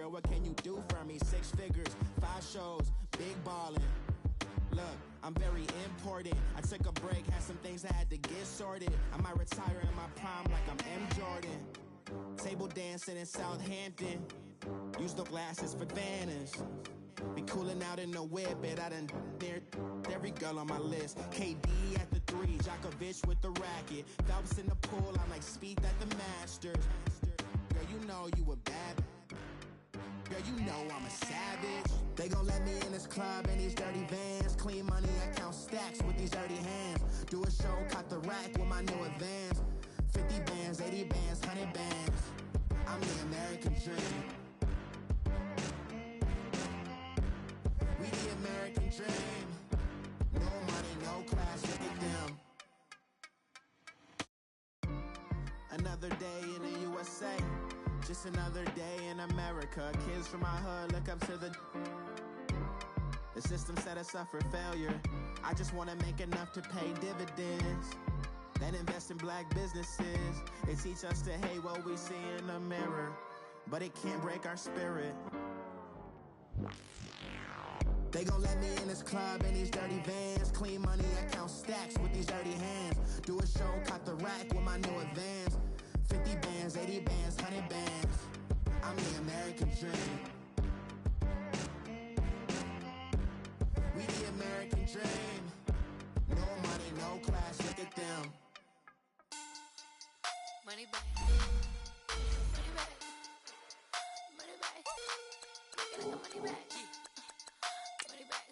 girl, what can you do for me? 6 figures, 5 shows, big ballin'. Look, I'm very important. I took a break, had some things I had to get sorted. I might retire in my prime like I'm M. Jordan. Table dancing in Southampton. Use the glasses for Vannas. Be cooling out in the whip, but I done near every girl on my list. KD at the 3, Djokovic with the racket. Phelps in the pool, I'm like Spieth at the Masters. Girl, you know you a bad. Girl, you know I'm a savage. They gon' let me in this club in these dirty vans. Clean money, I count stacks with these dirty hands. Do a show, caught the rack with my new advance. 50 bands, 80 bands, 100 bands. I'm the American dream. We the American dream. No money, no class, look at them. Another day in the USA. Just another day in America. Kids from my hood look up to the system set us up for failure. I just want to make enough to pay dividends, then invest in black businesses. They teach us to hate what we see in the mirror, but it can't break our spirit. They gon' let me in this club in these dirty vans. Clean money, I count stacks with these dirty hands. Do a show, caught the rack with my new advance. 50 bands, 80 bands, 100 bands. I'm the American dream. We the American dream. No money, no class, look at them. Money back. Money back. Money back. Get the money back. Money back.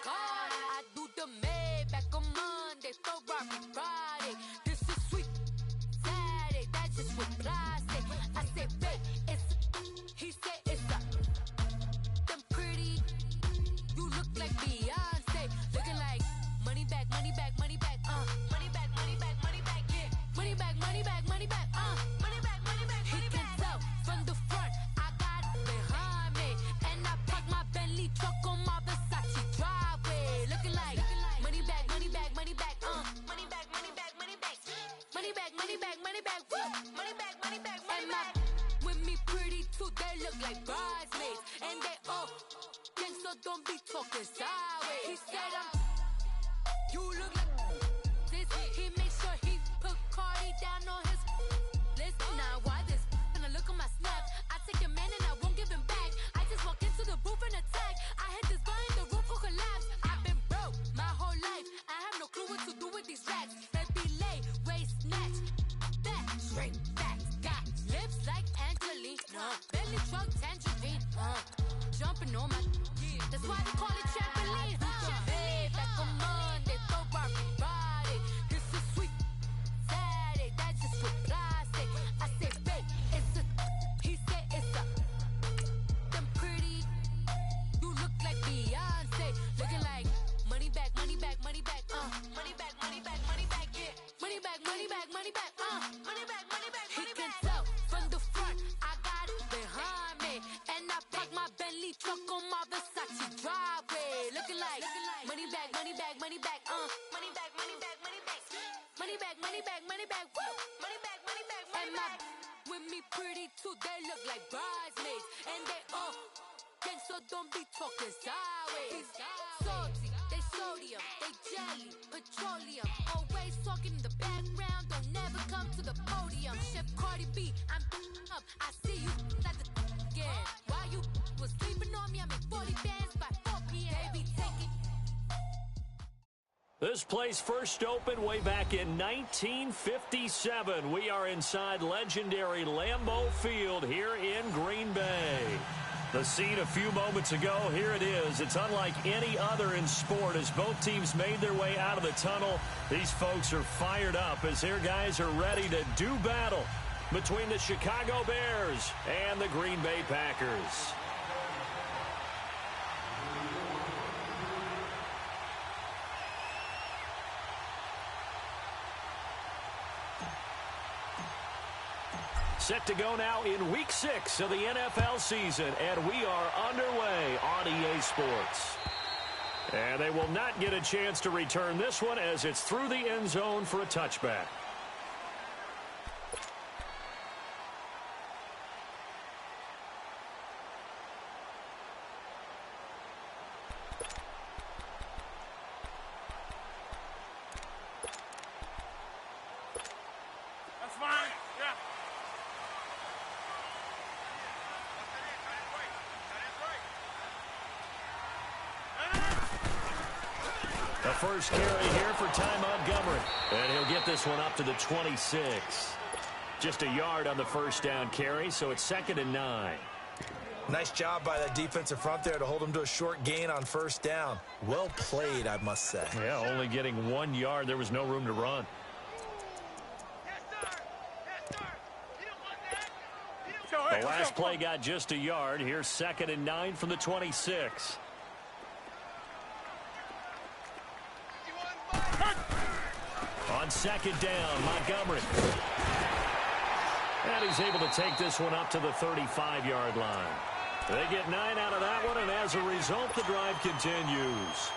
God, I do the Maybach on Monday, Ferrari Friday. This is sweet Saturday, that's just with plastic. I say, babe, it's, he said it's a, them pretty, you look like Beyonce, looking like money back, money back, money back, money back, money back, money back, yeah, money back, money back, money back, money back, money back, he can tell from the front, I got it behind me, and I park my Bentley truck on my Versace driveway, looking like money back, money back, money back, money back, money back, money back, money back, money back, money back, money back, money back, money back. With me pretty too, they look like bridesmaids, and they all gang, so don't be talking sideways. He said you look like this. He made sure he put Cardi down on his list. Now why this? When I look at my snap, I take a man and I won't give him back. I just walk into the booth and attack. I hit this guy in the roof will collapse. I've been broke my whole life. I have no clue what to do with these racks. Baby lay, waist snatch, back straight back. Got lips like Angelina, belly truck tangerine. Jumping on my, that's why they call it trampoline. Hey, back on Monday, Ferrari Friday. This is sweet Saturday, that's just with plastic. I say, babe, it's a, he said it's a, them pretty, you look like Beyonce, looking like money back, money back, money back, money back, money back, money back, yeah, money back, money back, money back, money back, money back, money back. He can tell from the front, I got it behind me, and I park my Bentley truck on my Versace driveway, looking like money back, money back, money back, money back, money back, money back, money back, money back, money back, money back, money back, money back. With me pretty too, they look like bridesmaids, and they all gang, so don't be talking sideways. Salty, they sodium, they jelly, petroleum, always talking in the background, don't never come to the podium. Chef Cardi B, I'm up, I see you at the again. While you was sleeping on me, I make 40 bands by 4 p.m. Baby, take it. This place first opened way back in 1957. We are inside legendary Lambeau Field here in Green Bay. The scene a few moments ago, here it is. It's unlike any other in sport as both teams made their way out of the tunnel. These folks are fired up as their guys are ready to do battle between the Chicago Bears and the Green Bay Packers. Set to go now in Week 6 of the NFL season, and we are underway on EA Sports. And they will not get a chance to return this one as it's through the end zone for a touchback. The first carry here for Ty Montgomery. And he'll get this one up to the 26. Just a yard on the first down carry, so it's 2nd and 9. Nice job by that defensive front there to hold him to a short gain on first down. Well played, I must say. Yeah, only getting 1 yard. There was no room to run. The last play got just a yard. Here's 2nd and 9 from the 26. On 2nd down, Montgomery. And he's able to take this one up to the 35-yard line. They get 9 out of that one, and as a result, the drive continues.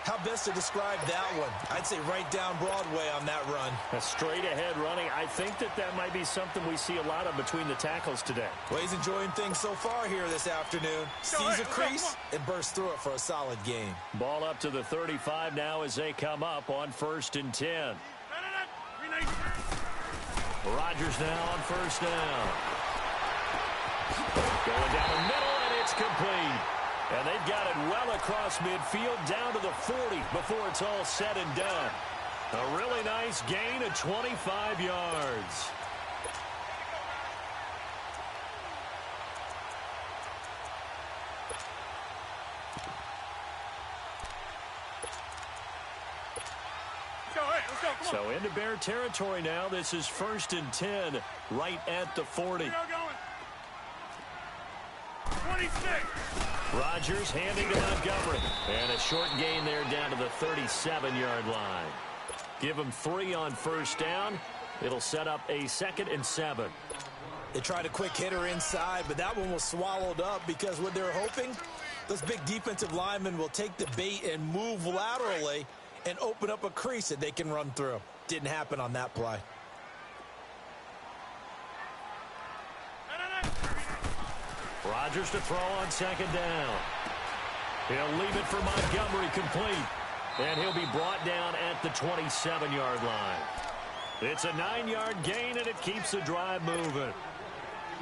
How best to describe that one? I'd say right down Broadway on that run. A straight-ahead running. I think that might be something we see a lot of between the tackles today. Well, he's enjoying things so far here this afternoon. Sees a crease and bursts through it for a solid gain. Ball up to the 35 now as they come up on 1st and 10. Rodgers now on 1st down. Going down the middle, and it's complete. And they've got it well across midfield down to the 40 before it's all said and done. A really nice gain of 25 yards. So into Bear territory now. This is 1st and 10 right at the 40. 26. Rodgers handing to Montgomery. And a short gain there down to the 37-yard line. Give him 3 on 1st down. It'll set up a 2nd and 7. They tried a quick hitter inside, but that one was swallowed up because what they're hoping, those big defensive linemen will take the bait and move laterally and open up a crease that they can run through. Didn't happen on that play. Rodgers to throw on 2nd down. He'll leave it for Montgomery complete. And he'll be brought down at the 27-yard line. It's a 9-yard gain, and it keeps the drive moving.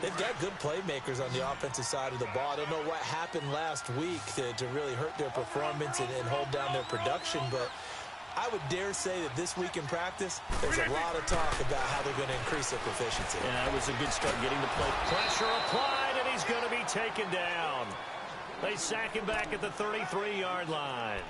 They've got good playmakers on the offensive side of the ball. I don't know what happened last week to really hurt their performance and hold down their production, but I would dare say that this week in practice, there's a lot of talk about how they're going to increase their proficiency. Yeah, that was a good start getting the play. Pressure applied, and he's going to be taken down. They sack him back at the 33-yard line.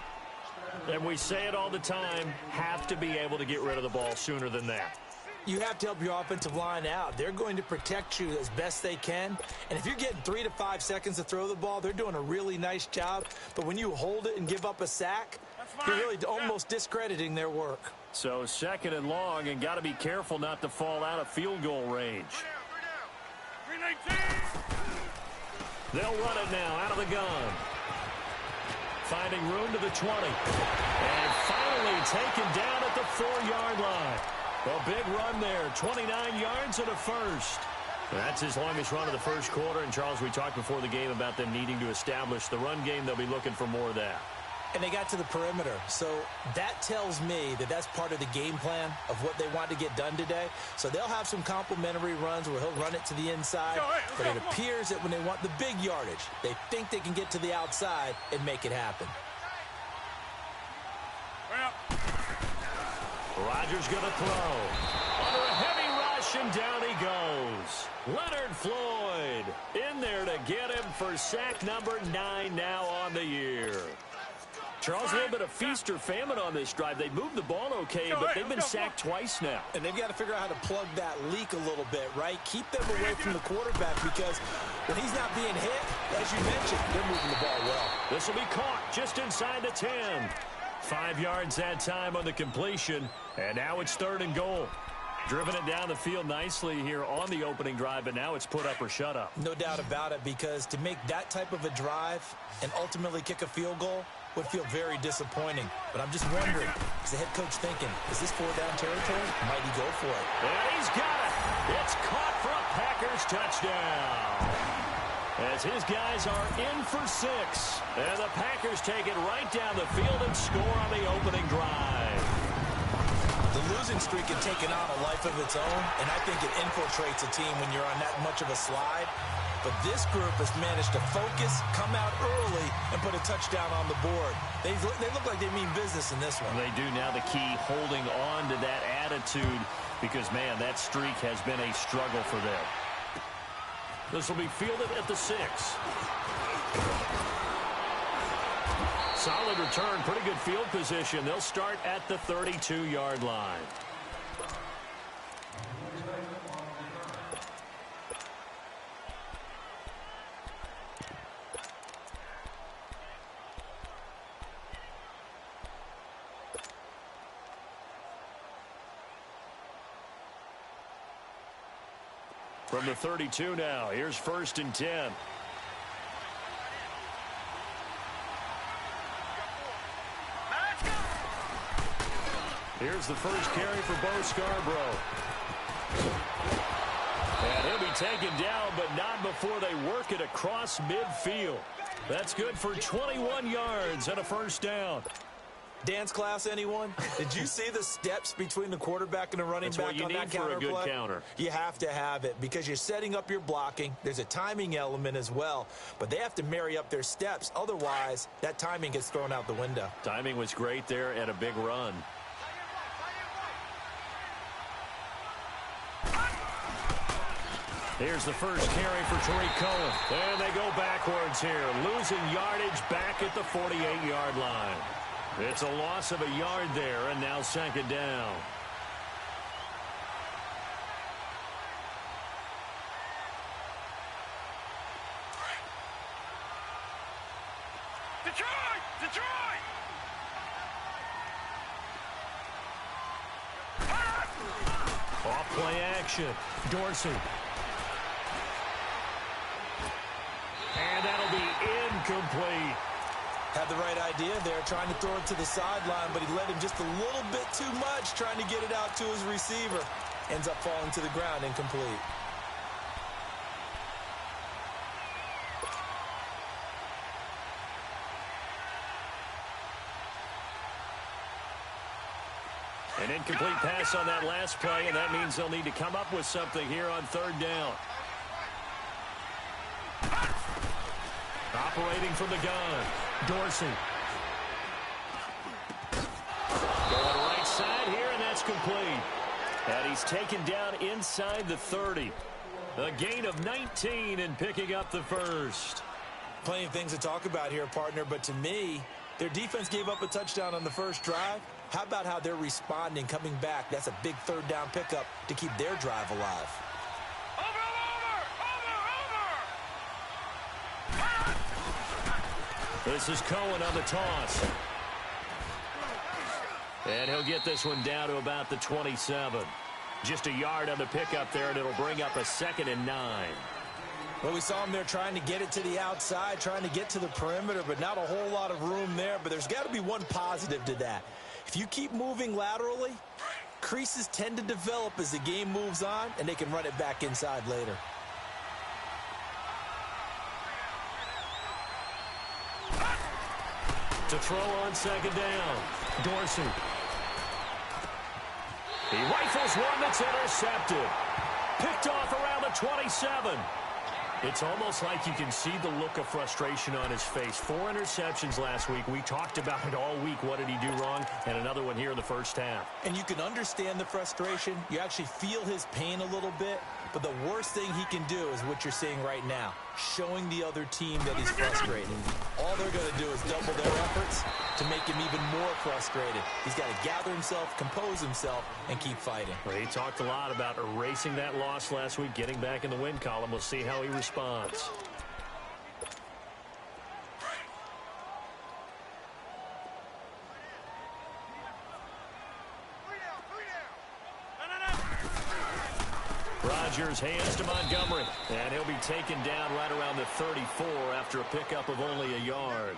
And we say it all the time, have to be able to get rid of the ball sooner than that. You have to help your offensive line out. They're going to protect you as best they can. And if you're getting 3 to 5 seconds to throw the ball, they're doing a really nice job. But when you hold it and give up a sack, you're really almost discrediting their work. So 2nd and long, and got to be careful not to fall out of field goal range. They'll run it now out of the gun. Finding room to the 20. And finally taken down at the 4-yard line. A big run there, 29 yards and a first. That's his longest run of the first quarter. And, Charles, we talked before the game about them needing to establish the run game. They'll be looking for more of that. And they got to the perimeter. So that tells me that that's part of the game plan of what they want to get done today. So they'll have some complimentary runs where he'll run it to the inside. But it appears that when they want the big yardage, they think they can get to the outside and make it happen. Rodgers going to throw. Under a heavy rush, and down he goes. Leonard Floyd in there to get him for sack number 9 now on the year. Charles, a little bit of feast or famine on this drive. They moved the ball okay, but they've been sacked twice now. And they've got to figure out how to plug that leak a little bit, right? Keep them away from the quarterback because when he's not being hit, as you mentioned, they're moving the ball well. This will be caught just inside the 10. 5 yards that time on the completion, and now it's 3rd and goal. Driven it down the field nicely here on the opening drive, but now it's put up or shut up. No doubt about it, because to make that type of a drive and ultimately kick a field goal would feel very disappointing. But I'm just wondering, is the head coach thinking, is this 4-down territory? Might he go for it? And he's got it. It's caught for a Packers touchdown. As his guys are in for 6. And the Packers take it right down the field and score on the opening drive. The losing streak and taking on a life of its own, and I think it infiltrates a team when you're on that much of a slide. But this group has managed to focus, come out early, and put a touchdown on the board. They look like they mean business in this one. They do. Now the key, holding on to that attitude, because, man, that streak has been a struggle for them. This will be fielded at the 6. Solid return, pretty good field position. They'll start at the 32-yard line. From the 32 now, here's 1st and 10. Here's the first carry for Bo Scarborough. And he'll be taken down, but not before they work it across midfield. That's good for 21 yards and a first down. Dance class, anyone? Did you see the steps between the quarterback and the running back on that counter play? That's what you need for a good counter. You have to have it because you're setting up your blocking. There's a timing element as well, but they have to marry up their steps. Otherwise, that timing gets thrown out the window. Timing was great there and a big run. Here's the first carry for Tariq Cohen. And they go backwards here, losing yardage back at the 48-yard line. It's a loss of a yard there, and now 2nd down. Detroit! Detroit! Off play action. Dorsey. And that'll be incomplete. Had the right idea there, trying to throw it to the sideline, but he led him just a little bit too much, trying to get it out to his receiver. Ends up falling to the ground, incomplete. An incomplete pass on that last play, and that means they'll need to come up with something here on 3rd down. Operating from the gun, Dorsey. Going right side here, and that's complete. And he's taken down inside the 30. A gain of 19 and picking up the first. Plenty of things to talk about here, partner, but to me, their defense gave up a touchdown on the first drive. How about how they're responding, coming back? That's a big 3rd down pickup to keep their drive alive. This is Cohen on the toss. And he'll get this one down to about the 27. Just a yard on the pickup there, and it'll bring up a 2nd and 9. Well, we saw him there trying to get it to the outside, trying to get to the perimeter, but not a whole lot of room there. But there's got to be one positive to that. If you keep moving laterally, creases tend to develop as the game moves on, and they can run it back inside later. To throw on 2nd down, Dorsey. He rifles one that's intercepted. Picked off around the 27. It's almost like you can see the look of frustration on his face. 4 interceptions last week. We talked about it all week. What did he do wrong? And another one here in the first half. And you can understand the frustration. You actually feel his pain a little bit. But the worst thing he can do is what you're seeing right now, showing the other team that he's frustrated. All they're going to do is double their efforts to make him even more frustrated. He's got to gather himself, compose himself, and keep fighting. Well, he talked a lot about erasing that loss last week, getting back in the win column. We'll see how he responds. Rodgers hands to Montgomery, and he'll be taken down right around the 34 after a pickup of only a yard.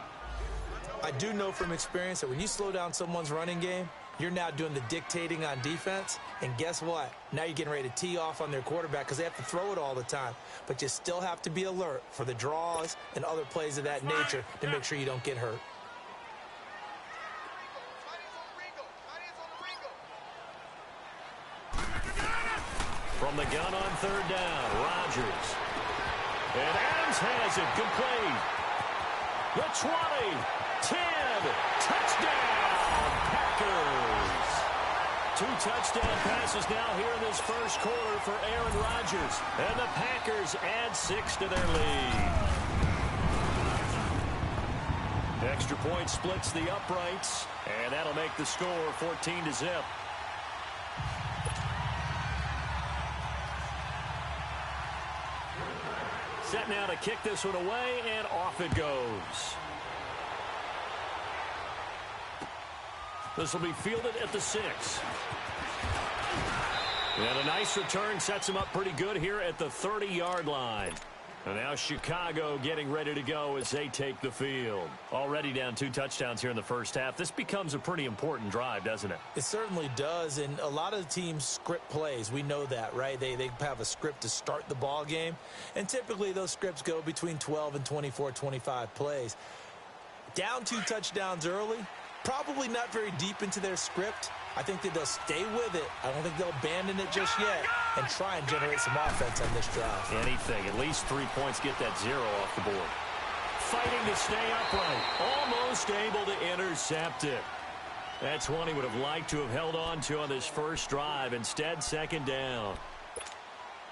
I do know from experience that when you slow down someone's running game, you're now doing the dictating on defense, and guess what? Now you're getting ready to tee off on their quarterback because they have to throw it all the time. But you still have to be alert for the draws and other plays of that nature to make sure you don't get hurt. From the gun on third down, Rodgers. And Adams has it, complete. The 20, 10, touchdown, Packers. 2 touchdown passes now here in this first quarter for Aaron Rodgers. And the Packers add 6 to their lead. Extra point splits the uprights, and that'll make the score 14-0. Set now to kick this one away, and off it goes. This will be fielded at the 6. And a nice return sets him up pretty good here at the 30-yard line. And now Chicago getting ready to go as they take the field. Already down 2 touchdowns here in the first half. This becomes a pretty important drive, doesn't it? It certainly does, and a lot of the teams script plays. We know that, right? They have a script to start the ball game, and typically those scripts go between 12 and 24, 25 plays. Down 2 touchdowns early, probably not very deep into their script. I think that they'll stay with it. I don't think they'll abandon it just yet and try and generate some offense on this drive. Anything. At least 3 points, get that 0 off the board. Fighting to stay upright. Almost able to intercept it. That's one he would have liked to have held on to on this first drive. Instead, second down.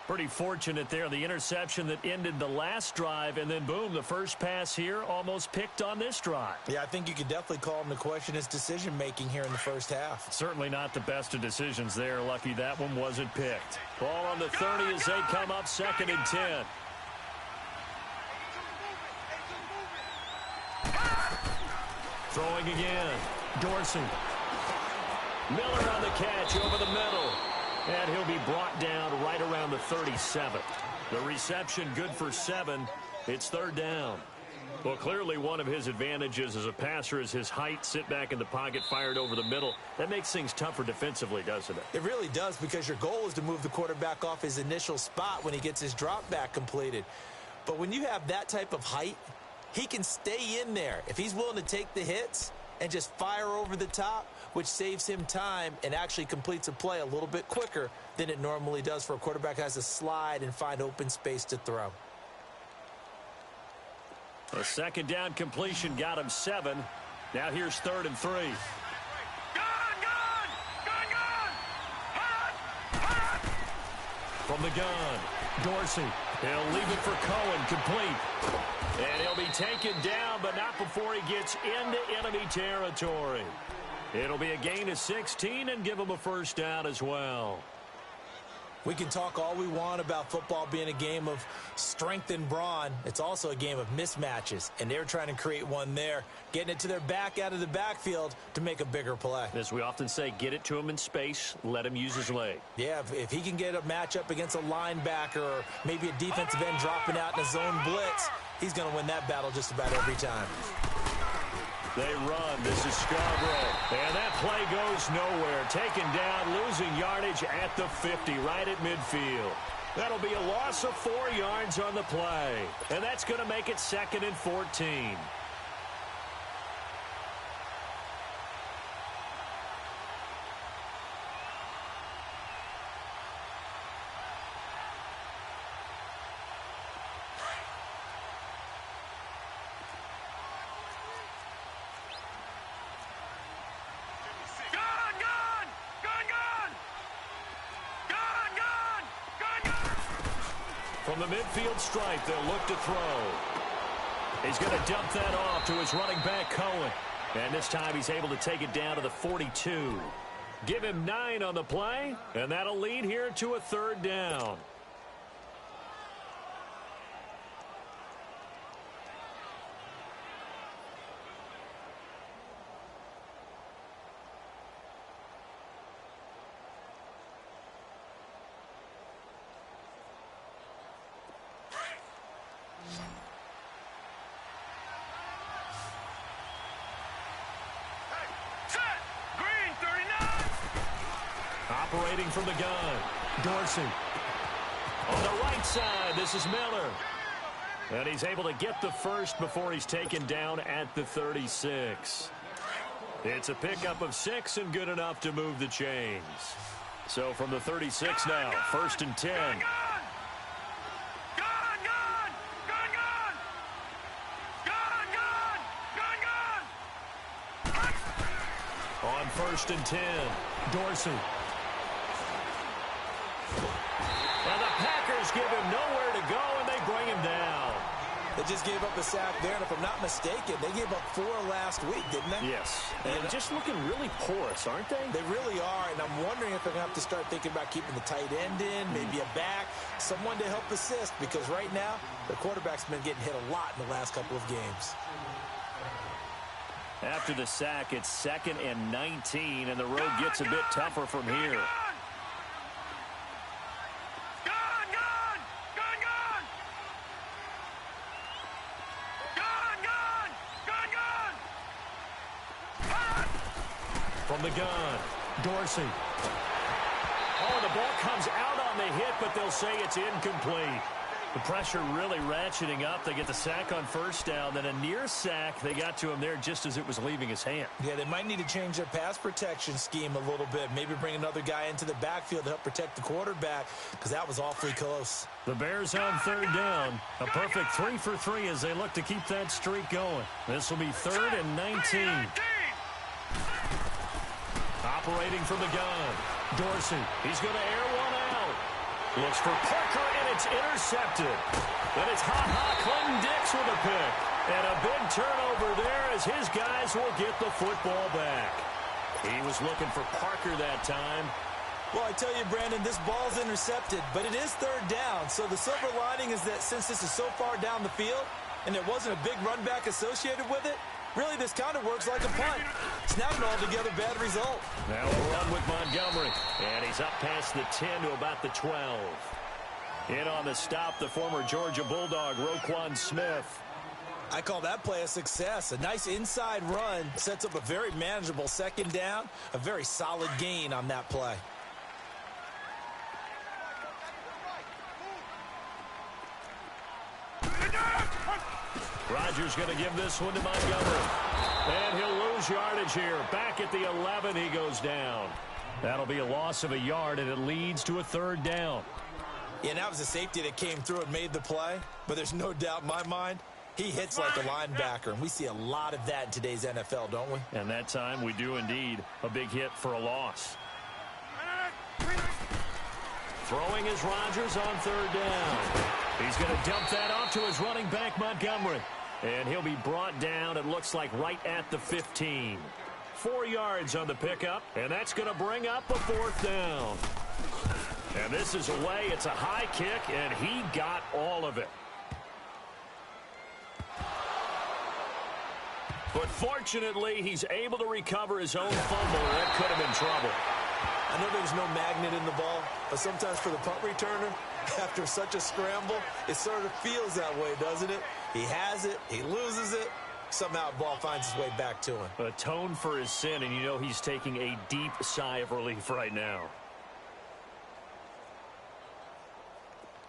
Pretty fortunate there. The interception that ended the last drive, and then, boom, the first pass here almost picked on this drive. Yeah, I think you could definitely call him to question his decision-making here in the first half. Certainly not the best of decisions there. Lucky that one wasn't picked. Ball on the 30 as they come up 2nd and 10. Throwing again. Dorsey. Miller on the catch over the middle. And he'll be brought down right around the 37. The reception good for 7. It's 3rd down. Well, clearly one of his advantages as a passer is his height. Sit back in the pocket, fired over the middle. That makes things tougher defensively, doesn't it? It really does, because your goal is to move the quarterback off his initial spot when he gets his drop back completed. But when you have that type of height, he can stay in there. If he's willing to take the hits and just fire over the top, which saves him time and actually completes a play a little bit quicker than it normally does for a quarterback who has to slide and find open space to throw. A 2nd down completion got him 7. Now here's 3rd and 3. From the gun, Dorsey. He'll leave it for Cohen, complete. And he'll be taken down, but not before he gets into enemy territory. It'll be a gain of 16 and give him a first down as well. We can talk all we want about football being a game of strength and brawn. It's also a game of mismatches, and they're trying to create one there, getting it to their back out of the backfield to make a bigger play. As we often say, get it to him in space, let him use his leg. Yeah, if he can get a matchup against a linebacker or maybe a defensive end dropping out in a zone blitz, he's going to win that battle just about every time. They run. This is Scarborough. And that play goes nowhere. Taken down, losing yardage at the 50, right at midfield. That'll be a loss of 4 yards on the play. And that's going to make it 2nd and 14. From the midfield stripe, they'll look to throw. He's going to dump that off to his running back, Cohen. And this time he's able to take it down to the 42. Give him 9 on the play, and that'll lead here to a 3rd down. Operating from the gun, Dorsey. On the right side, this is Miller. And he's able to get the first before he's taken down at the 36. It's a pickup of 6 and good enough to move the chains. So from the 36 now, 1st and 10. On 1st and 10, Dorsey. And the Packers give him nowhere to go, and they bring him down. They just gave up a sack there, and if I'm not mistaken, they gave up 4 last week, didn't they? Yes. And just looking really porous, aren't they? They really are, and I'm wondering if they're going to have to start thinking about keeping the tight end in, maybe a back, someone to help assist, because right now, the quarterback's been getting hit a lot in the last couple of games. After the sack, it's 2nd and 19, and the road gets a bit tougher from here. From the gun, Dorsey. Oh, the ball comes out on the hit, but they'll say it's incomplete. The pressure really ratcheting up. They get the sack on 1st down, then a near sack. They got to him there just as it was leaving his hand. Yeah, they might need to change their pass protection scheme a little bit. Maybe bring another guy into the backfield to help protect the quarterback, because that was awfully close. The Bears on 3rd down. A perfect 3 for 3 as they look to keep that streak going. This will be 3rd and 19. Operating from the gun, Dorsey. He's going to air one out. Looks for Parker, and it's intercepted. And it's Clinton Dix with a pick. And a big turnover there as his guys will get the football back. He was looking for Parker that time. Well, I tell you, Brandon, this ball's intercepted, but it is 3rd down. So the silver lining is that since this is so far down the field and there wasn't a big run back associated with it, really, this kind of works like a punt. It's not an altogether bad result. Now we'll run with Montgomery. And he's up past the 10 to about the 12. In on the stop, the former Georgia Bulldog, Roquan Smith. I call that play a success. A nice inside run sets up a very manageable 2nd down. A very solid gain on that play. Rodgers going to give this one to Montgomery. And he'll lose yardage here. Back at the 11, he goes down. That'll be a loss of a yard, and it leads to a 3rd down. Yeah, and that was a safety that came through and made the play. But there's no doubt in my mind, he hits like a linebacker. And we see a lot of that in today's NFL, don't we? And that time, we do indeed. A big hit for a loss. Throwing is Rodgers on 3rd down. He's going to dump that off to his running back, Montgomery. And he'll be brought down, it looks like, right at the 15. 4 yards on the pickup, and that's going to bring up a 4th down. And this is away. It's a high kick, and he got all of it. But fortunately, he's able to recover his own fumble. That could have been trouble. I know there's no magnet in the ball, but sometimes for the punt returner, after such a scramble, it sort of feels that way, doesn't it? He has it, he loses it, somehow the ball finds its way back to him. Atone for his sin, and you know he's taking a deep sigh of relief right now.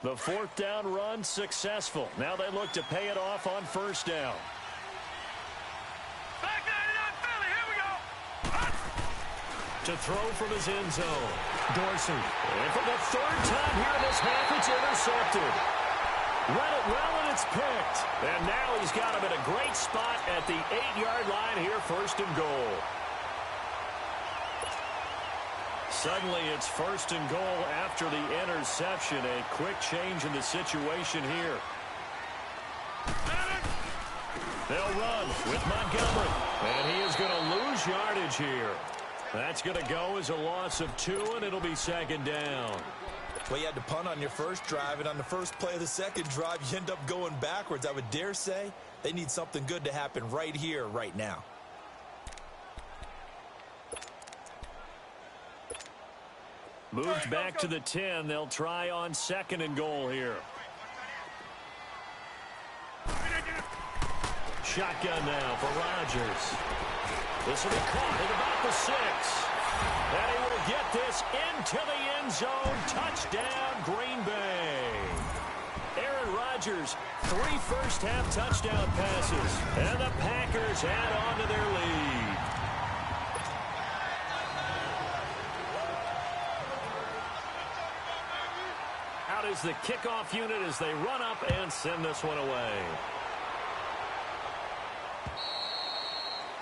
The 4th down run successful. Now they look to pay it off on 1st down. To throw from his end zone, Dorsey. And for the 3rd time here in this half, it's intercepted. Read it well, and it's picked. And now he's got him in a great spot at the 8-yard line here, 1st and goal. Suddenly, it's 1st and goal after the interception. A quick change in the situation here. They'll run with Montgomery. And he is going to lose yardage here. That's going to go as a loss of 2, and it'll be 2nd down. Well, you had to punt on your first drive, and on the first play of the 2nd drive, you end up going backwards. I would dare say they need something good to happen right here, right now. Moved back to the 10. They'll try on 2nd and goal here. Shotgun now for Rodgers. This will be caught at about the 6. And he will get this into the end zone. Touchdown, Green Bay. Aaron Rodgers, 3 first-half touchdown passes. And the Packers add on to their lead. Out is the kickoff unit as they run up and send this one away.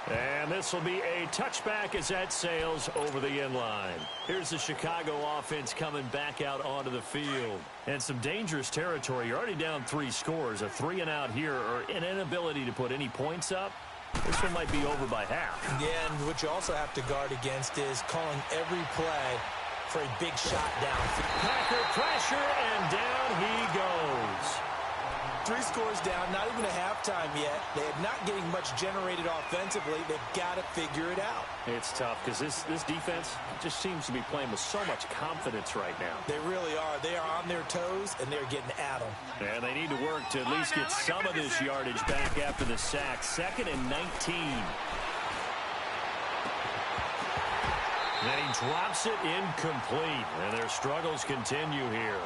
And this will be a touchback as that sails over the end line. Here's the Chicago offense coming back out onto the field. And some dangerous territory. You're already down 3 scores. A 3-and-out here or an inability to put any points up. This one might be over by half. Yeah, and what you also have to guard against is calling every play for a big shot downfield. Packer pressure, and down he goes. 3 scores down, not even a halftime yet. They're not getting much generated offensively. They've got to figure it out. It's tough because this defense just seems to be playing with so much confidence right now. They really are. They are on their toes, and they're getting at them. And they need to work to at least get some of this yardage back after the sack. 2nd and 19. Then he drops it incomplete, and their struggles continue here.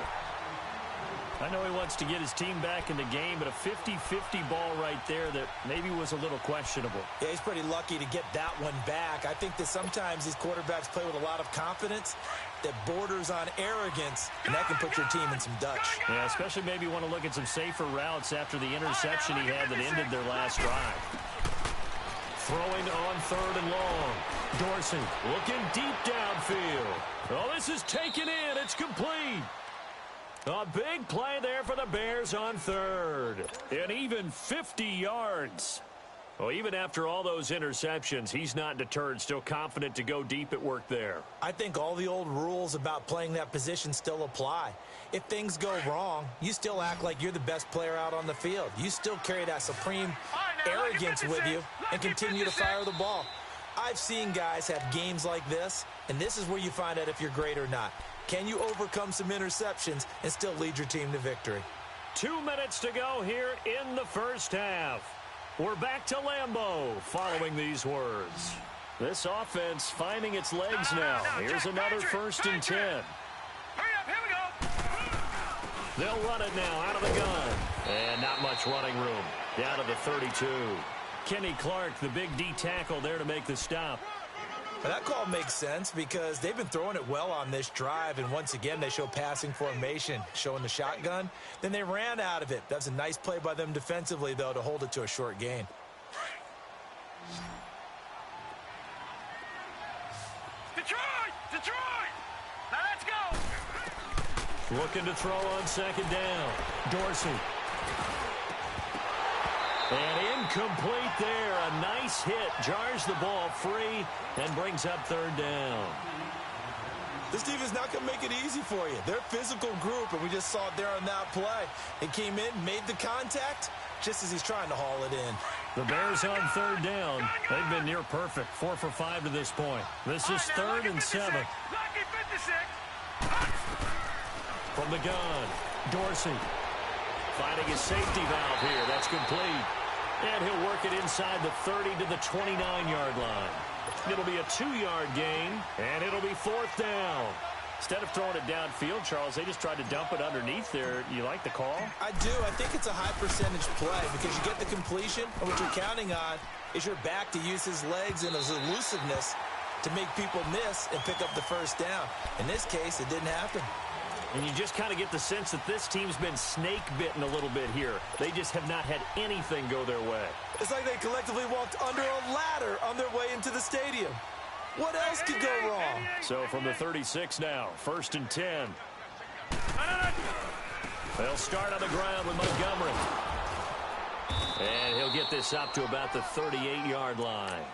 I know he wants to get his team back in the game, but a 50-50 ball right there that maybe was a little questionable. Yeah, he's pretty lucky to get that one back. I think that sometimes these quarterbacks play with a lot of confidence that borders on arrogance, and that can put your team in some Dutch. Yeah, especially maybe want to look at some safer routes after the interception he had that ended their last drive. Throwing on 3rd and long. Dorsey looking deep downfield. Oh, this is taken in. It's complete. A big play there for the Bears on 3rd. And even 50 yards. Well, even after all those interceptions, he's not deterred, still confident to go deep at work there. I think all the old rules about playing that position still apply. If things go wrong, you still act like you're the best player out on the field. You still carry that supreme arrogance with you and continue to fire the ball. I've seen guys have games like this, and this is where you find out if you're great or not. Can you overcome some interceptions and still lead your team to victory? 2 minutes to go here in the first half. We're back to Lambeau following these words. This offense finding its legs now. Here's another 1st and 10. Hurry up, here we go. They'll run it now out of the gun. And not much running room. Down to the 32. Kenny Clark, the big D tackle there to make the stop. Well, that call makes sense because they've been throwing it well on this drive, and once again they show passing formation, showing the shotgun. Then they ran out of it. That's a nice play by them defensively, though, to hold it to a short gain. Detroit! Now let's go! Looking to throw on 2nd down. Dorsey. And incomplete there. A nice hit. Jars the ball free and brings up 3rd down. This team is not going to make it easy for you. They're a physical group, and we just saw it there on that play. It came in, made the contact, just as he's trying to haul it in. The Bears on 3rd down. They've been near perfect. 4 for 5 to this point. This is 3rd and 7. From the gun, Dorsey. Finding his safety valve here. That's complete. And he'll work it inside the 30 to the 29-yard line. It'll be a 2-yard gain, and it'll be 4th down. Instead of throwing it downfield, Charles, they just tried to dump it underneath there. You like the call? I do. I think it's a high percentage play because you get the completion, and what you're counting on is your back to use his legs and his elusiveness to make people miss and pick up the 1st down. In this case, it didn't happen. And you just kind of get the sense that this team's been snake-bitten a little bit here. They just have not had anything go their way. It's like they collectively walked under a ladder on their way into the stadium. What else could go wrong? So from the 36 now, 1st and 10. They'll start on the ground with Montgomery. And he'll get this up to about the 38-yard line.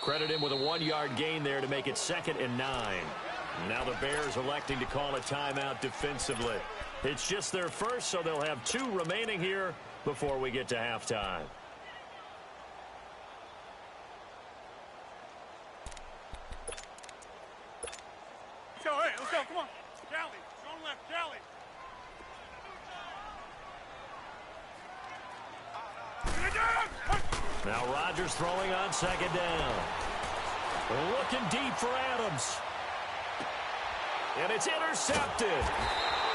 Credit him with a 1-yard gain there to make it 2nd and 9. Now the Bears electing to call a timeout defensively. It's just their first, so they'll have 2 remaining here before we get to halftime. Let's go, come on. Jolly, strong left, Jolly. Now Rodgers throwing on 2nd down. Looking deep for Adams. And it's intercepted.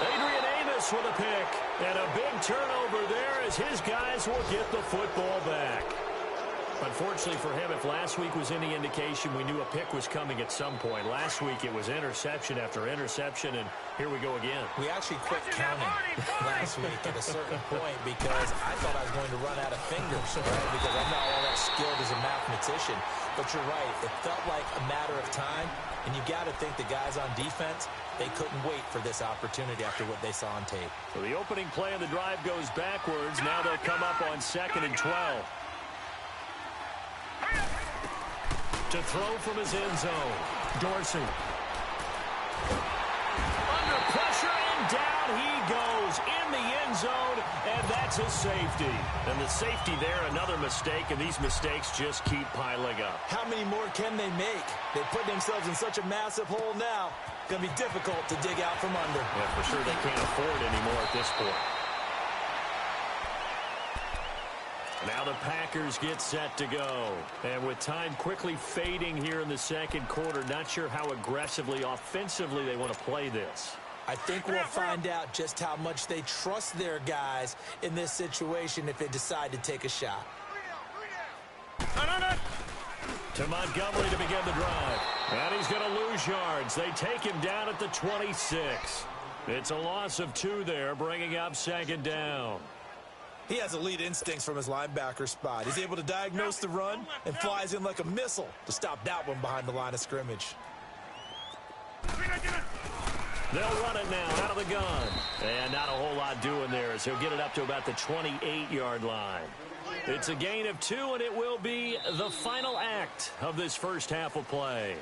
Adrian Amos with a pick. And a big turnover there as his guys will get the football back. Unfortunately for him, if last week was any indication, we knew a pick was coming at some point. Last week it was interception after interception, and here we go again. We actually quit counting last week at a certain point because I thought I was going to run out of fingers, right? Because I'm not all that skilled as a mathematician. But you're right. It felt like a matter of time, and you got to think the guys on defense, they couldn't wait for this opportunity after what they saw on tape. So the opening play of the drive goes backwards. Now they'll come up on 2nd and 12. To throw from his end zone, Dorsey. Under pressure, and down he goes in the end zone, and that's a safety. And the safety there, another mistake, and these mistakes just keep piling up. How many more can they make? They put themselves in such a massive hole now. It's going to be difficult to dig out from under. Yeah, for sure they can't afford anymore at this point. Now the Packers get set to go. And with time quickly fading here in the second quarter, not sure how aggressively, offensively they want to play this. I think we'll find out just how much they trust their guys in this situation if they decide to take a shot. To Montgomery to begin the drive. And he's going to lose yards. They take him down at the 26. It's a loss of 2 there, bringing up 2nd down. He has elite instincts from his linebacker spot. He's able to diagnose the run and flies in like a missile to stop that one behind the line of scrimmage. They'll run it now out of the gun. And not a whole lot doing there as he'll get it up to about the 28-yard line. It's a gain of 2, and it will be the final act of this first half of play.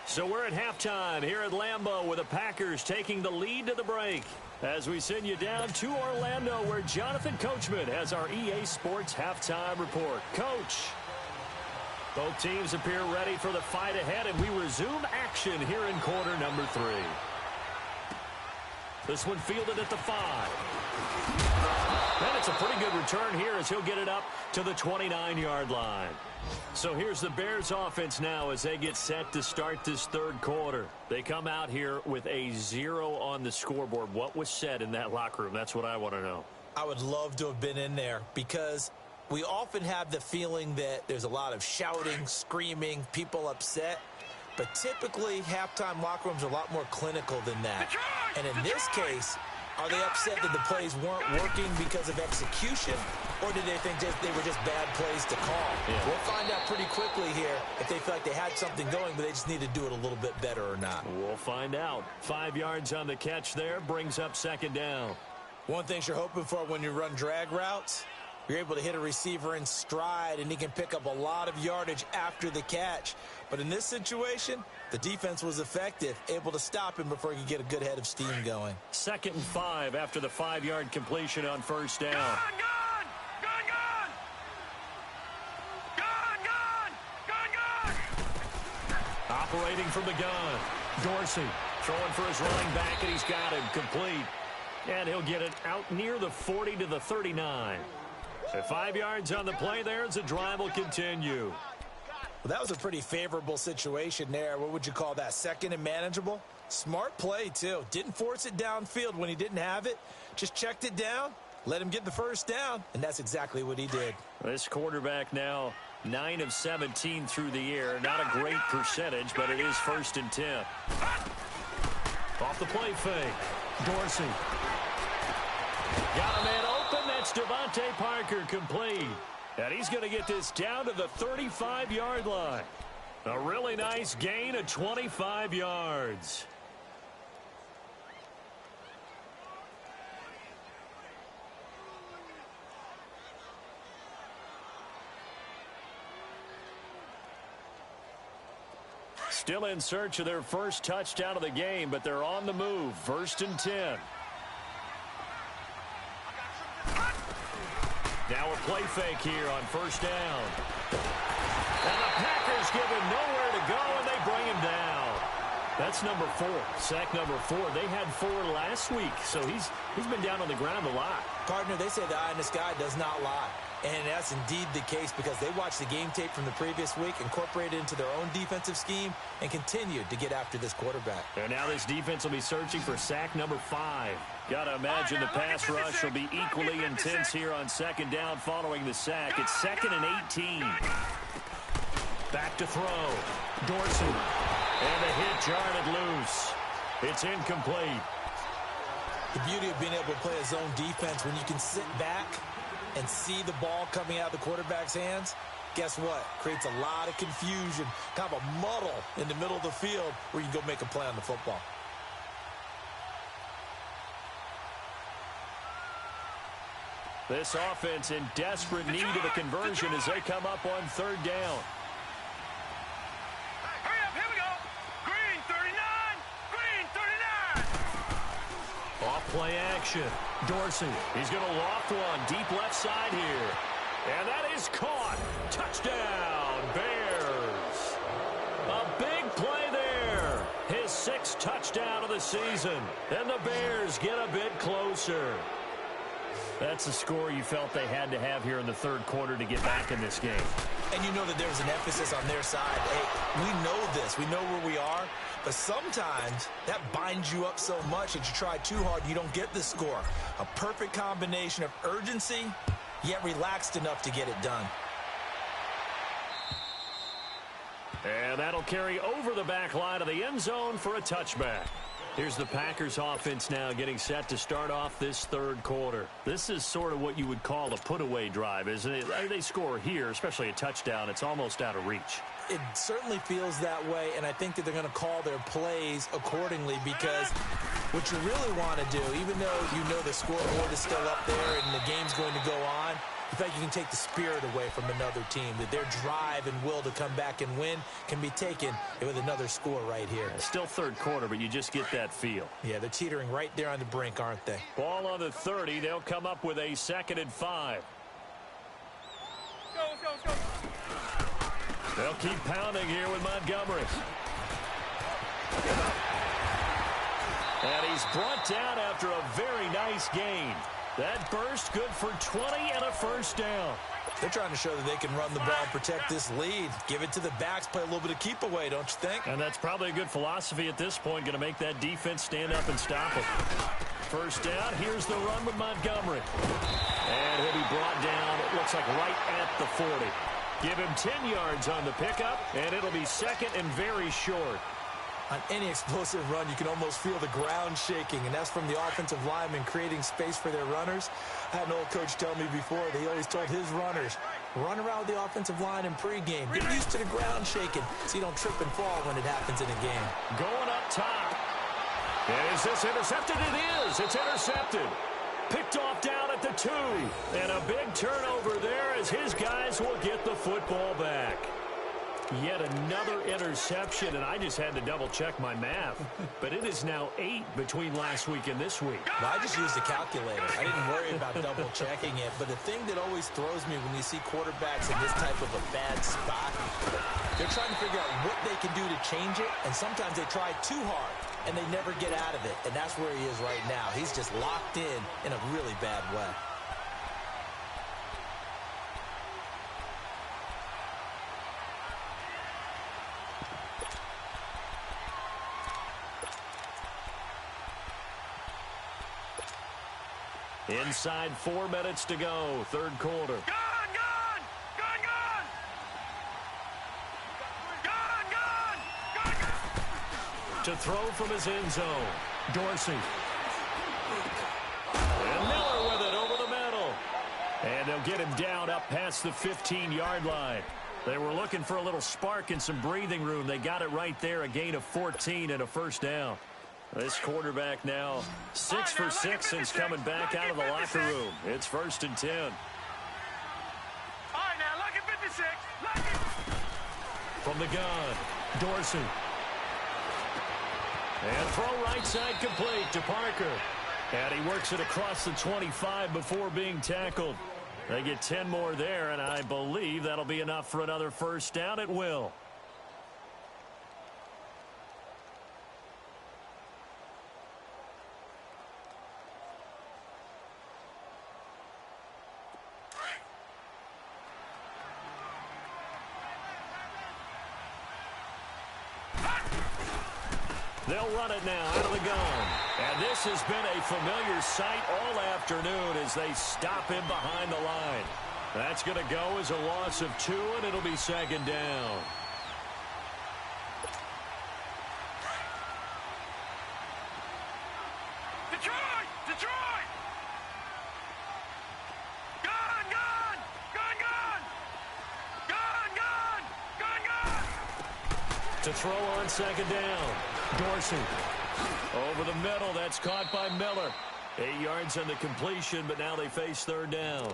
So we're at halftime here at Lambeau with the Packers taking the lead to the break. As we send you down to Orlando, where Jonathan Coachman has our EA Sports halftime report. Coach, both teams appear ready for the fight ahead, and we resume action here in quarter number 3. This one fielded at the 5. And it's a pretty good return here as he'll get it up to the 29-yard line. So here's the Bears offense now as they get set to start this third quarter. They come out here with a 0 on the scoreboard. What was said in that locker room? That's what I want to know. I would love to have been in there because we often have the feeling that there's a lot of shouting, screaming, people upset. But typically, halftime locker rooms are a lot more clinical than that. And in this case, are they upset that the plays weren't working because of execution, or did they think they were just bad plays to call? Yeah. We'll find out pretty quickly here if they feel like they had something going, but they just need to do it a little bit better or not. We'll find out. 5 yards on the catch there brings up 2nd down. One thing you're hoping for when you run drag routes, you're able to hit a receiver in stride, and he can pick up a lot of yardage after the catch. But in this situation, the defense was effective, able to stop him before he could get a good head of steam going. 2nd and 5 after the 5-yard completion on 1st down. Operating from the gun. Dorsey throwing for his running back, and he's got him complete. And he'll get it out near the 40 to the 39. So 5 yards on the play there as the drive will continue. Well, that was a pretty favorable situation there. What would you call that? 2nd and manageable? Smart play, too. Didn't force it downfield when he didn't have it. Just checked it down, let him get the first down, and that's exactly what he did. This quarterback now 9 of 17 through the air. Not a great percentage, but it is 1st and 10. Off the play fake. Dorsey. Got a man open. That's Devontae Parker complete. And he's going to get this down to the 35-yard line. A really nice gain of 25 yards. Still in search of their first touchdown of the game, but they're on the move. 1st and 10. Now a play fake here on 1st down. And the Packers give him nowhere to go, and they bring him down. That's number 4, sack number 4. They had 4 last week, so he's been down on the ground a lot. Partner, they say the eye in the sky does not lie. And that's indeed the case because they watched the game tape from the previous week, incorporated it into their own defensive scheme, and continued to get after this quarterback. And now this defense will be searching for sack number 5. Got to imagine the pass rush will be equally intense here on 2nd down following the sack. It's 2nd and 18. Back to throw. Dorsey. And the hit jarred loose. It's incomplete. The beauty of being able to play a zone defense when you can sit back and see the ball coming out of the quarterback's hands, guess what? Creates a lot of confusion, kind of a muddle in the middle of the field where you can go make a play on the football. This offense in desperate need of a conversion as they come up on third down. Hurry up, here we go. Green 39, green 39. Off play action. Dorsey, he's going to loft one deep left side here. And that is caught. Touchdown, Bears. A big play there. His 6th touchdown of the season. And the Bears get a bit closer. That's the score you felt they had to have here in the third quarter to get back in this game. And you know that there was an emphasis on their side. Hey, we know this. We know where we are. But sometimes that binds you up so much that you try too hard, you don't get the score. A perfect combination of urgency, yet relaxed enough to get it done. And that'll carry over the back line of the end zone for a touchback. Here's the Packers offense now getting set to start off this third quarter. This is sort of what you would call a put-away drive, isn't it? They score here, especially a touchdown. It's almost out of reach. It certainly feels that way, and I think that they're going to call their plays accordingly because what you really want to do, even though you know the scoreboard is still up there and the game's going to go on, in fact, you can take the spirit away from another team, that their drive and will to come back and win can be taken with another score right here. Still third quarter, but you just get that feel. Yeah, they're teetering right there on the brink, aren't they? Ball on the 30. They'll come up with a 2nd and 5. Let's go, let's go, let's go. They'll keep pounding here with Montgomery. And he's brought down after a very nice gain. That burst good for 20 and a first down. They're trying to show that they can run the ball and protect this lead. Give it to the backs, play a little bit of keep away, don't you think? And that's probably a good philosophy at this point, going to make that defense stand up and stop it. First down, here's the run with Montgomery. And he'll be brought down, it looks like right at the 40. Give him 10 yards on the pickup, and it'll be 2nd and very short. On any explosive run, you can almost feel the ground shaking, and that's from the offensive linemen creating space for their runners. I had an old coach tell me before that he always told his runners, run around with the offensive line in pregame. Get used to the ground shaking so you don't trip and fall when it happens in a game. Going up top. Is this intercepted? It is. It's intercepted. Picked off down at the 2. And a big turnover there as his guys will get the football back. Yet another interception, and I just had to double-check my math. But it is now 8 between last week and this week. Well, I just used a calculator. I didn't worry about double-checking it. But the thing that always throws me when you see quarterbacks in this type of a bad spot, they're trying to figure out what they can do to change it, and sometimes they try too hard, and they never get out of it. And that's where he is right now. He's just locked in a really bad way. Inside 4 minutes to go, third quarter. Gone, gone, gone, gone. Gone, gone, gone, gone. To throw from his end zone, Dorsey. And Miller with it over the middle. And they'll get him down up past the 15-yard line. They were looking for a little spark and some breathing room. They got it right there, a gain of 14 and a first down. This quarterback now 6 for 6 since coming back out of the locker room. It's 1st and 10. All right, now, look at 56. Look at... From the gun, Dorsey. And throw right side complete to Parker. And he works it across the 25 before being tackled. They get 10 more there, and I believe that'll be enough for another first down. It will. They'll run it now out of the gun. And this has been a familiar sight all afternoon as they stop him behind the line. That's going to go as a loss of 2, and it'll be 2nd down. To throw on second down. Dorsey. Over the middle. That's caught by Miller. 8 yards on the completion, but now they face third down.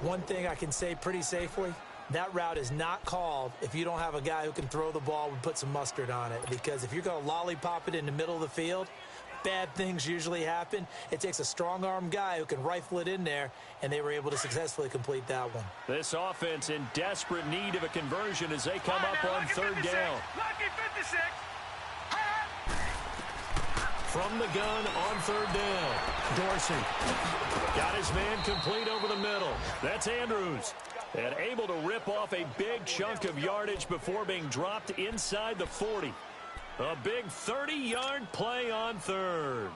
One thing I can say pretty safely, that route is not called if you don't have a guy who can throw the ball and put some mustard on it. Because if you're going to lollipop it in the middle of the field, bad things usually happen. It takes a strong-arm guy who can rifle it in there, and they were able to successfully complete that one. This offense in desperate need of a conversion as they come up on third down. Lucky 56. From the gun on third down. Dorsey got his man complete over the middle. That's Andrews. And able to rip off a big chunk of yardage before being dropped inside the 40. A big 30-yard play on third.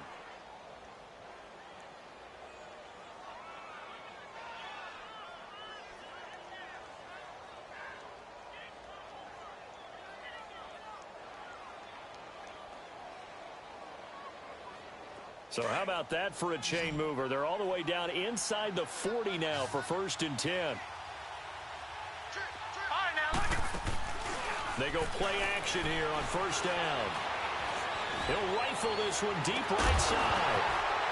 So how about that for a chain mover? They're all the way down inside the 40 now for 1st and 10. They go play action here on 1st down. He'll rifle this one deep right side.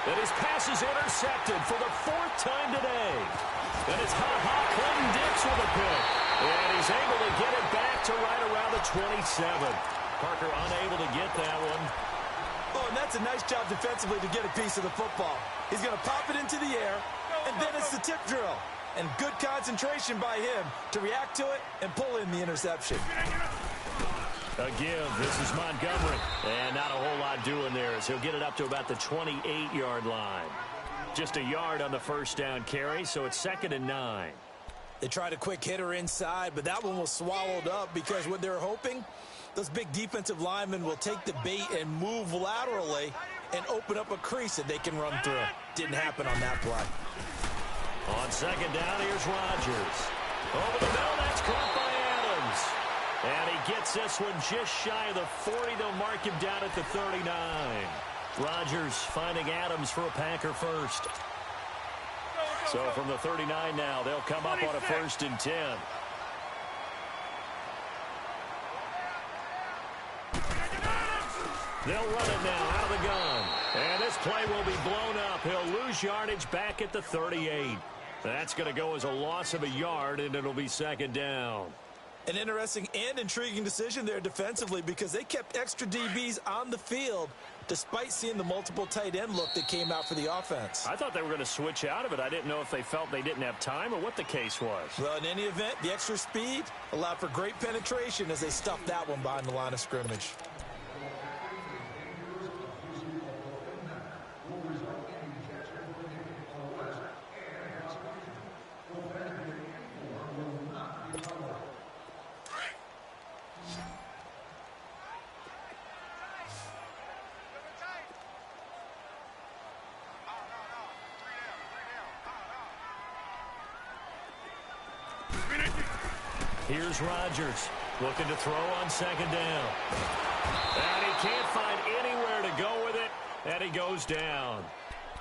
And his pass is intercepted for the 4th time today. And it's Clinton Dix with a pick. And he's able to get it back to right around the 27. Parker unable to get that one. Oh, and that's a nice job defensively to get a piece of the football. He's going to pop it into the air, and then it's the tip drill. And good concentration by him to react to it and pull in the interception. Again, this is Montgomery. And not a whole lot doing there as he'll get it up to about the 28-yard line. Just a yard on the 1st down carry, so it's 2nd and 9. They tried a quick hitter inside, but that one was swallowed up because what they're hoping, those big defensive linemen will take the bait and move laterally and open up a crease that they can run through. Didn't happen on that play. On 2nd down, here's Rodgers. Over the middle, that's caught by Adams. And he gets this one just shy of the 40. They'll mark him down at the 39. Rodgers finding Adams for a Packer first. So from the 39 now, they'll come up on a 1st and 10. They'll run it now out of the gun. And this play will be blown up. He'll lose yardage back at the 38. That's going to go as a loss of a yard, and it'll be 2nd down. An interesting and intriguing decision there defensively because they kept extra DBs on the field despite seeing the multiple tight end look that came out for the offense. I thought they were going to switch out of it. I didn't know if they felt they didn't have time or what the case was. Well, in any event, the extra speed allowed for great penetration as they stuffed that one behind the line of scrimmage. Here's Rodgers looking to throw on 2nd down. And he can't find anywhere to go with it, and he goes down.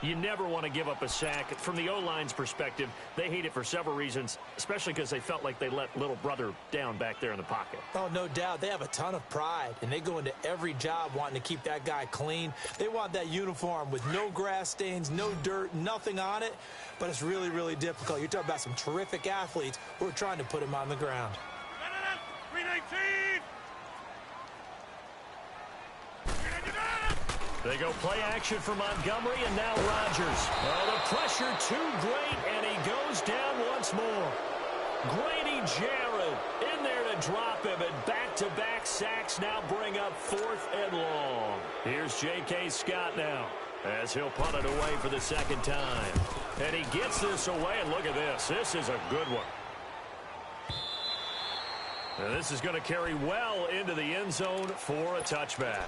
You never want to give up a sack. From the O-line's perspective, they hate it for several reasons, especially because they felt like they let little brother down back there in the pocket. Oh, no doubt. They have a ton of pride, and they go into every job wanting to keep that guy clean. They want that uniform with no grass stains, no dirt, nothing on it, but it's really, really difficult. You're talking about some terrific athletes who are trying to put him on the ground. 319! They go play action for Montgomery, and now Rodgers. Oh, the pressure too great, and he goes down once more. Grady Jarrett in there to drop him, and back-to-back sacks now bring up 4th and long. Here's J.K. Scott now as he'll punt it away for the 2nd time. And he gets this away, and look at this. This is a good one. And this is going to carry well into the end zone for a touchback.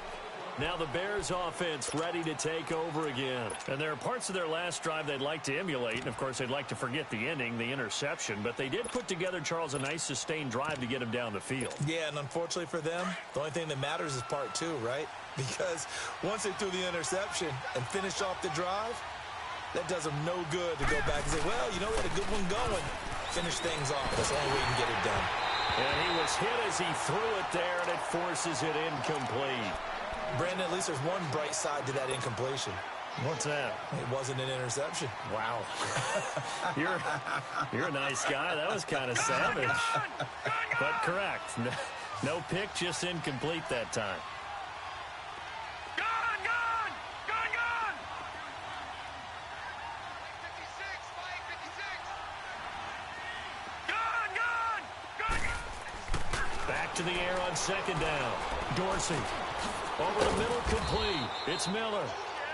Now the Bears offense ready to take over again. And there are parts of their last drive they'd like to emulate. And, of course, they'd like to forget the ending, the interception. But they did put together, Charles, a nice sustained drive to get him down the field. Yeah, and unfortunately for them, the only thing that matters is part 2, right? Because once they threw the interception and finished off the drive, that does them no good to go back and say, well, you know, we had a good one going. Finish things off. That's the only way you can get it done. And he was hit as he threw it there, and it forces it incomplete. Brandon, at least there's one bright side to that incompletion. What's that? It wasn't an interception. Wow. You're a nice guy. That was kind of savage. But correct. No pick, just incomplete that time. Back to the air on second down. Dorsey. Over the middle, complete. It's Miller.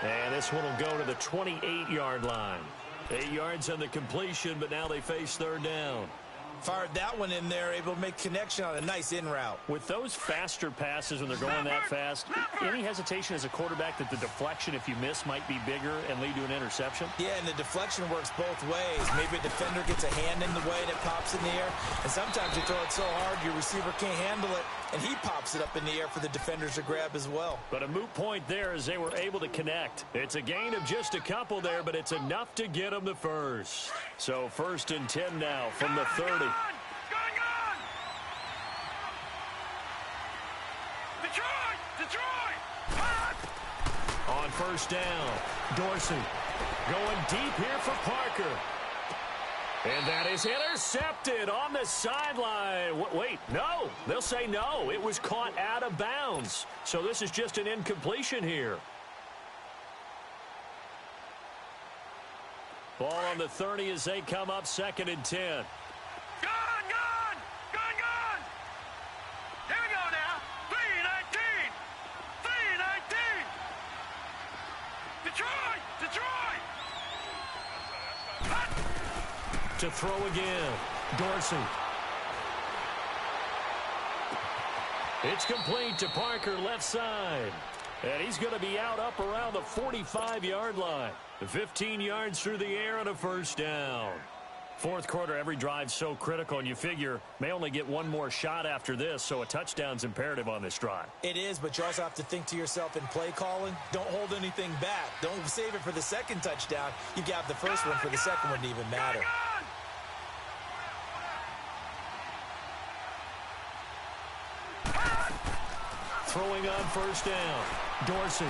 And this one will go to the 28-yard line. 8 yards on the completion, but now they face third down. Fired that one in there, able to make connection on a nice in route. With those faster passes when they're going that fast, any hesitation as a quarterback that the deflection, if you miss, might be bigger and lead to an interception? Yeah, and the deflection works both ways. Maybe a defender gets a hand in the way and it pops in the air. And sometimes you throw it so hard your receiver can't handle it, and he pops it up in the air for the defenders to grab as well. But a moot point there as they were able to connect. It's a gain of just a couple there, but it's enough to get them the first. So 1st and 10 now from the 30. On first down, Dorsey going deep here for Parker. And that is intercepted on the sideline. Wait, no. They'll say no. It was caught out of bounds. So this is just an incompletion here. Ball on the 30 as they come up 2nd and 10. To throw again, Dorsey. It's complete to Parker, left side. And he's going to be out up around the 45-yard line. 15 yards through the air and a first down. Fourth quarter, every drive's so critical, and you figure may only get one more shot after this, so a touchdown's imperative on this drive. It is, but you also have to think to yourself in play calling, don't hold anything back. Don't save it for the second touchdown. You got the first one for the second one to even matter. Throwing on first down, Dorsey.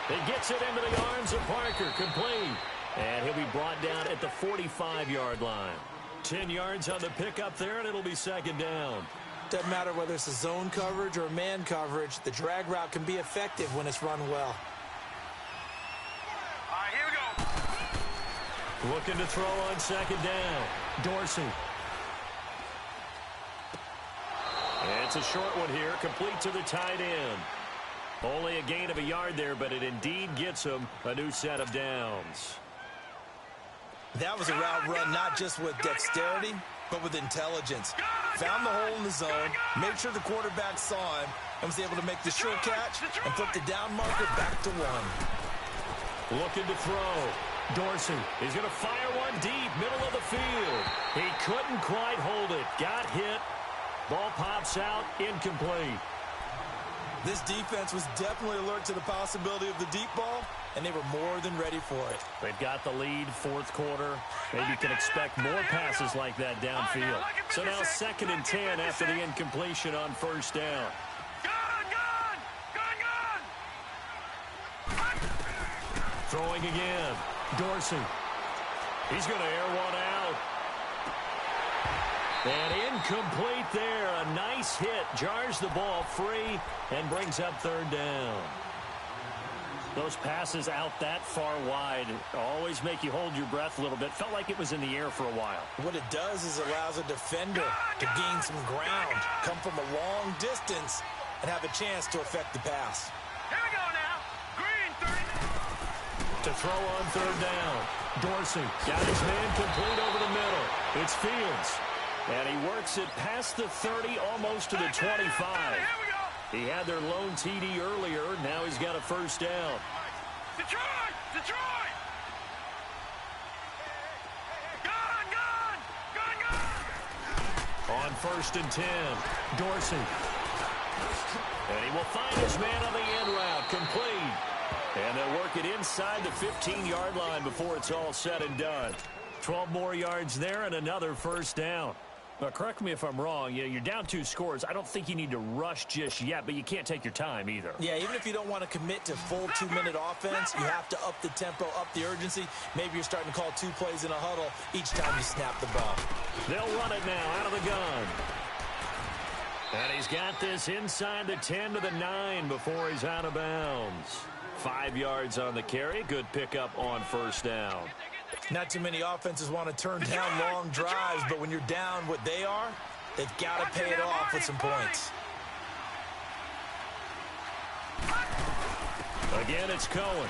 He gets it into the arms of Parker, complete. And he'll be brought down at the 45-yard line. 10 yards on the pickup there, and it'll be second down. Doesn't matter whether it's a zone coverage or man coverage, the drag route can be effective when it's run well. All right, here we go. Looking to throw on second down, Dorsey. And it's a short one here, complete to the tight end. Only a gain of a yard there, but it indeed gets him a new set of downs. That was a route run not just with dexterity, but with intelligence. Found the hole in the zone, made sure the quarterback saw him, and was able to make the sure catch and put the down marker back to one. Looking to throw. Dorsey, he's going to fire one deep, middle of the field. He couldn't quite hold it. Got hit. Ball pops out, incomplete. This defense was definitely alert to the possibility of the deep ball, and they were more than ready for it. They've got the lead, fourth quarter. Maybe you can expect more passes like that downfield. So now 2nd and 10 after the incompletion on first down. Throwing again. Dorsey. He's going to air one out. And incomplete there. A nice hit. Jars the ball free and brings up third down. Those passes out that far wide always make you hold your breath a little bit. Felt like it was in the air for a while. What it does is allows a defender to gain some ground, come from a long distance, and have a chance to affect the pass. Here we go now. Green 30. To throw on third down. Dorsey got his man complete over the middle. It's Fields. And he works it past the 30, almost to the 25. He had their lone TD earlier. Now he's got a first down. Detroit! Detroit! Gun! On 1st and 10, Dorsey. And he will find his man on the end route, complete. And they'll work it inside the 15-yard line before it's all said and done. 12 more yards there and another first down. Correct me if I'm wrong. You're down 2 scores. I don't think you need to rush just yet, but you can't take your time either. Yeah, even if you don't want to commit to full 2-minute offense, you have to up the tempo, up the urgency. Maybe you're starting to call 2 plays in a huddle each time you snap the ball. They'll run it now out of the gun. And he's got this inside the 10 to the 9 before he's out of bounds. 5 yards on the carry. Good pickup on first down. Not too many offenses want to turn down long drives, but when you're down what they are, they've got to pay it off with some points. Again, it's Cohen.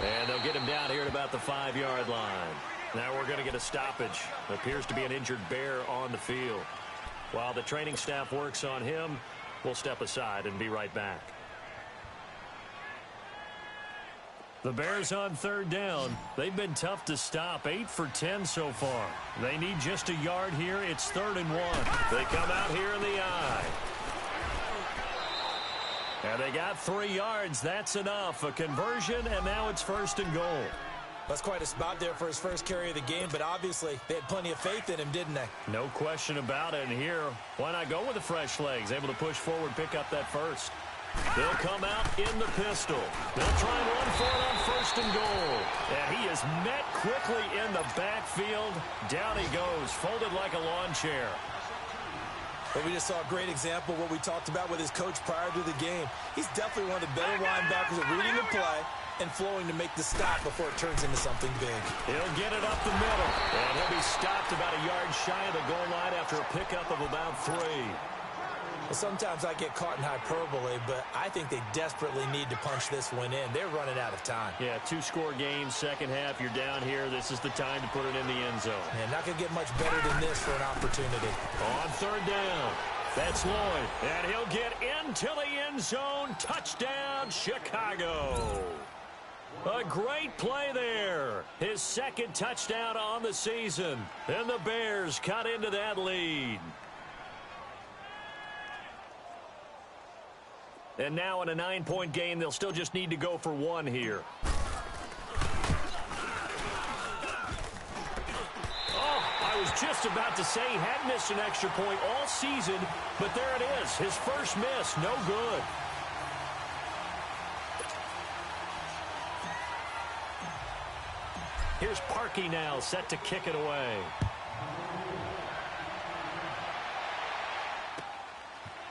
And they'll get him down here at about the 5-yard line. Now we're going to get a stoppage. Appears to be an injured Bear on the field. While the training staff works on him, we'll step aside and be right back. The Bears on 3rd down. They've been tough to stop. 8 for 10 so far. They need just a yard here. It's 3rd and 1. They come out here in the eye. And they got 3 yards. That's enough. A conversion, and now it's 1st and goal. That's quite a spot there for his first carry of the game, but obviously they had plenty of faith in him, didn't they? No question about it. And here, why not go with the fresh legs? Able to push forward, pick up that first. They'll come out in the pistol. They'll try and run for it on 1st and goal. And he is met quickly in the backfield. Down he goes, folded like a lawn chair. But we just saw a great example of what we talked about with his coach prior to the game. He's definitely one of the better linebackers at reading the play and flowing to make the stop before it turns into something big. He'll get it up the middle. And he'll be stopped about a yard shy of the goal line after a pickup of about 3. Well, sometimes I get caught in hyperbole, but I think they desperately need to punch this one in. They're running out of time. Yeah, 2-score game, second half. You're down here. This is the time to put it in the end zone. And not going to get much better than this for an opportunity. On 3rd down, that's Lloyd. And he'll get into the end zone. Touchdown, Chicago. A great play there. His 2nd touchdown on the season. And the Bears cut into that lead. And now in a 9-point game, they'll still just need to go for 1 here. Oh, I was just about to say he had missed an extra point all season, but there it is. His first miss, no good. Here's Parkey now, set to kick it away.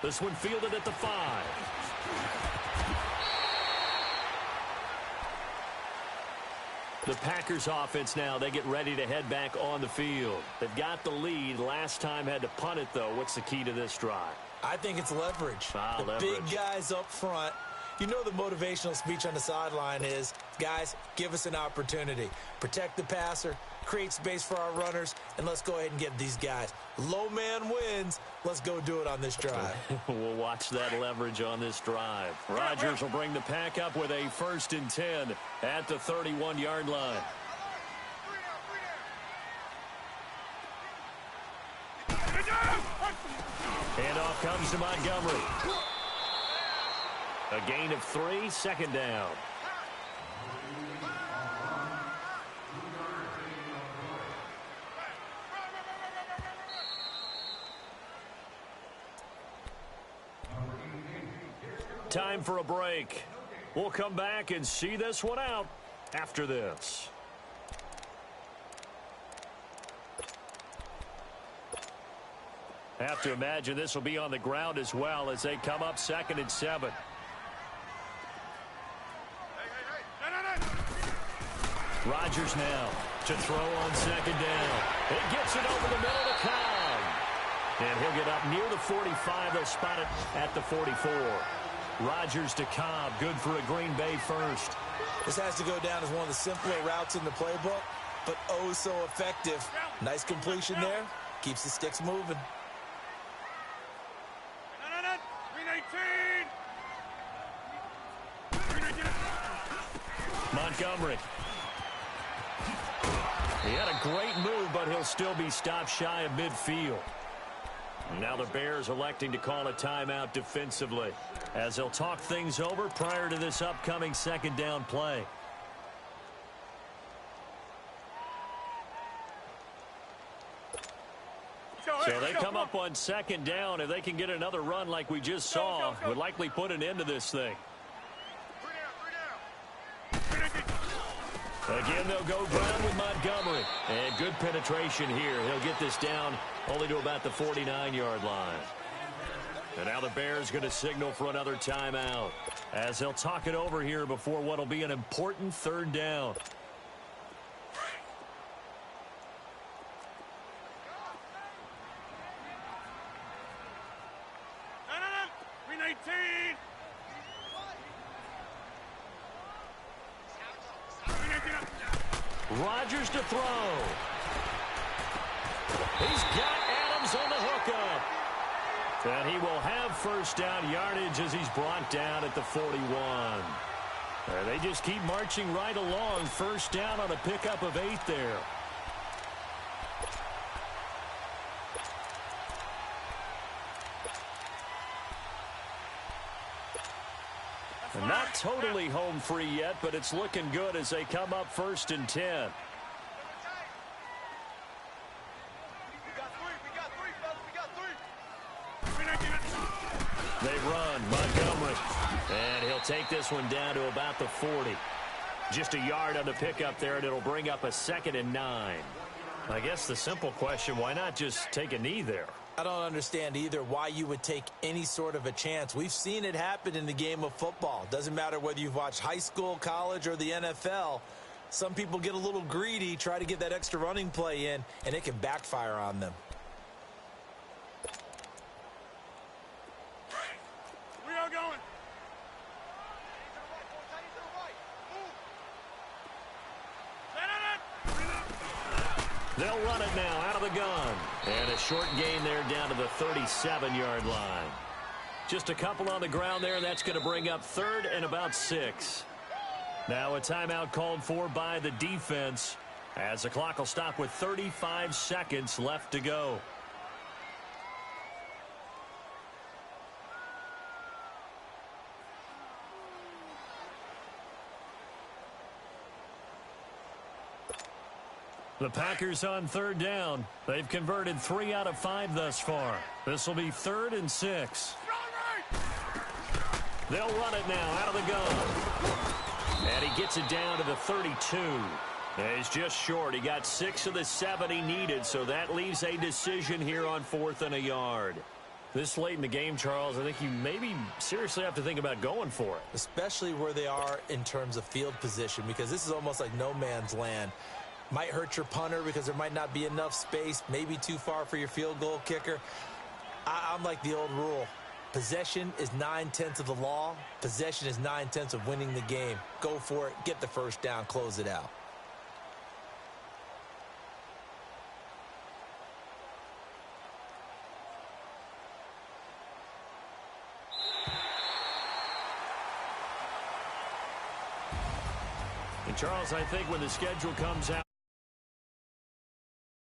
This one fielded at the 5. The Packers offense now, they get ready to head back on the field. They've got the lead. Last time had to punt it, though. What's the key to this drive? I think it's leverage. Leverage. Big guys up front. You know the motivational speech on the sideline is, guys, give us an opportunity. Protect the passer, create space for our runners, and let's go ahead and get these guys. Low man wins. Let's go do it on this drive. We'll watch that leverage on this drive. Rodgers will bring the pack up with a 1st and 10 at the 31-yard line. Handoff comes to Montgomery. A gain of 3, 2nd down. Time for a break. We'll come back and see this one out after this. Have to imagine this will be on the ground as well as they come up 2nd and 7. Rodgers now to throw on 2nd down. He gets it over the middle to Cobb. And he'll get up near the 45. They'll spot it at the 44. Rodgers to Cobb. Good for a Green Bay first. This has to go down as one of the simpler routes in the playbook, but oh so effective. Nice completion there. Keeps the sticks moving. 319. Montgomery. He had a great move, but he'll still be stopped shy of midfield. Now the Bears electing to call a timeout defensively as they'll talk things over prior to this upcoming 2nd down play. So they come up on second down. If they can get another run like we just saw, would likely put an end to this thing. Again, they'll go ground with Montgomery. And good penetration here. He'll get this down only to about the 49-yard line. And now the Bears going to signal for another timeout as they'll talk it over here before what will be an important third down. Green 18. Rodgers to throw. He's got Adams on the hookup. And he will have first down yardage as he's brought down at the 41. They just keep marching right along. First down on a pickup of 8 there. And not totally home free yet, but it's looking good as they come up 1st and 10. They run. Montgomery. And he'll take this one down to about the 40. Just a yard on the pickup there, and it'll bring up a 2nd and 9. I guess the simple question, why not just take a knee there? I don't understand either why you would take any sort of a chance. We've seen it happen in the game of football. Doesn't matter whether you've watched high school, college, or the NFL. Some people get a little greedy, try to get that extra running play in, and it can backfire on them. We are going. They'll run it now out of the gun. And a short gain there down to the 37-yard line. Just a couple on the ground there, and that's going to bring up 3rd and about 6. Now a timeout called for by the defense as the clock will stop with 35 seconds left to go. The Packers on 3rd down. They've converted 3 out of 5 thus far. This will be 3rd and 6. They'll run it now out of the gun. And he gets it down to the 32. He's just short. He got 6 of the 7 he needed, so that leaves a decision here on 4th and a yard. This late in the game, Charles, I think you maybe seriously have to think about going for it. Especially where they are in terms of field position, because this is almost like no man's land. Might hurt your punter because there might not be enough space, maybe too far for your field goal kicker. I'm like the old rule. Possession is 9/10 of the law. Possession is 9/10 of winning the game. Go for it. Get the first down. Close it out. And Charles, I think when the schedule comes out,